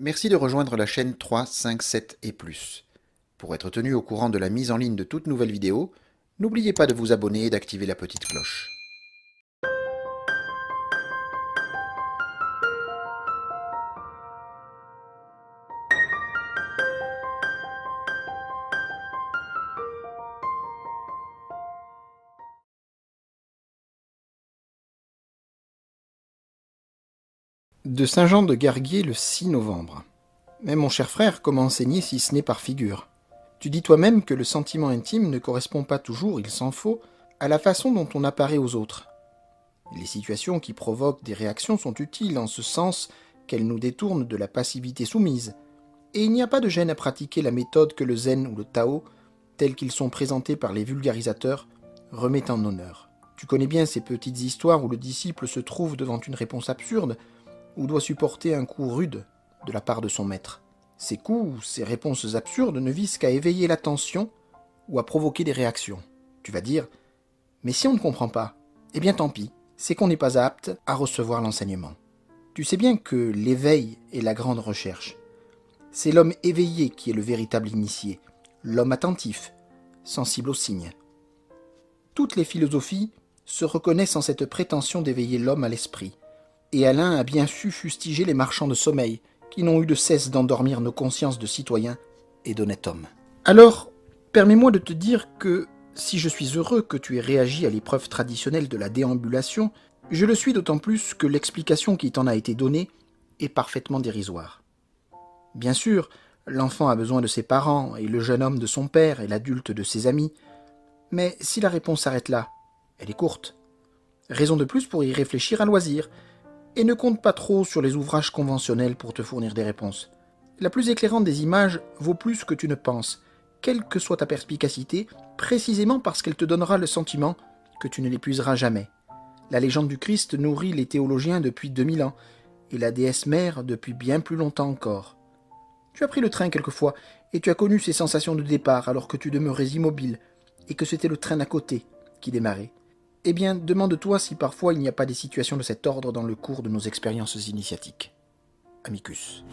Merci de rejoindre la chaîne 3, 5, 7 et plus. Pour être tenu au courant de la mise en ligne de toute nouvelle vidéo, n'oubliez pas de vous abonner et d'activer la petite cloche. De Saint-Jean de Garguier le 6 novembre. Mais mon cher frère, comment enseigner si ce n'est par figure? Tu dis toi-même que le sentiment intime ne correspond pas toujours, il s'en faut, à la façon dont on apparaît aux autres. Les situations qui provoquent des réactions sont utiles en ce sens qu'elles nous détournent de la passivité soumise. Et il n'y a pas de gêne à pratiquer la méthode que le zen ou le tao, tels qu'ils sont présentés par les vulgarisateurs, remet en honneur. Tu connais bien ces petites histoires où le disciple se trouve devant une réponse absurde, ou doit supporter un coup rude de la part de son maître. Ces coups, ces réponses absurdes ne visent qu'à éveiller l'attention ou à provoquer des réactions. Tu vas dire, mais si on ne comprend pas, eh bien tant pis, c'est qu'on n'est pas apte à recevoir l'enseignement. Tu sais bien que l'éveil est la grande recherche. C'est l'homme éveillé qui est le véritable initié, l'homme attentif, sensible aux signes. Toutes les philosophies se reconnaissent en cette prétention d'éveiller l'homme à l'esprit. Et Alain a bien su fustiger les marchands de sommeil, qui n'ont eu de cesse d'endormir nos consciences de citoyens et d'honnêtes hommes. Alors, permets-moi de te dire que, si je suis heureux que tu aies réagi à l'épreuve traditionnelle de la déambulation, je le suis d'autant plus que l'explication qui t'en a été donnée est parfaitement dérisoire. Bien sûr, l'enfant a besoin de ses parents, et le jeune homme de son père, et l'adulte de ses amis, mais si la réponse s'arrête là, elle est courte. Raison de plus pour y réfléchir à loisir, et ne compte pas trop sur les ouvrages conventionnels pour te fournir des réponses. La plus éclairante des images vaut plus que tu ne penses, quelle que soit ta perspicacité, précisément parce qu'elle te donnera le sentiment que tu ne l'épuiseras jamais. La légende du Christ nourrit les théologiens depuis 2000 ans, et la déesse mère depuis bien plus longtemps encore. Tu as pris le train quelquefois, et tu as connu ces sensations de départ alors que tu demeurais immobile, et que c'était le train d'à côté qui démarrait. Eh bien, demande-toi si parfois il n'y a pas des situations de cet ordre dans le cours de nos expériences initiatiques. Amicus.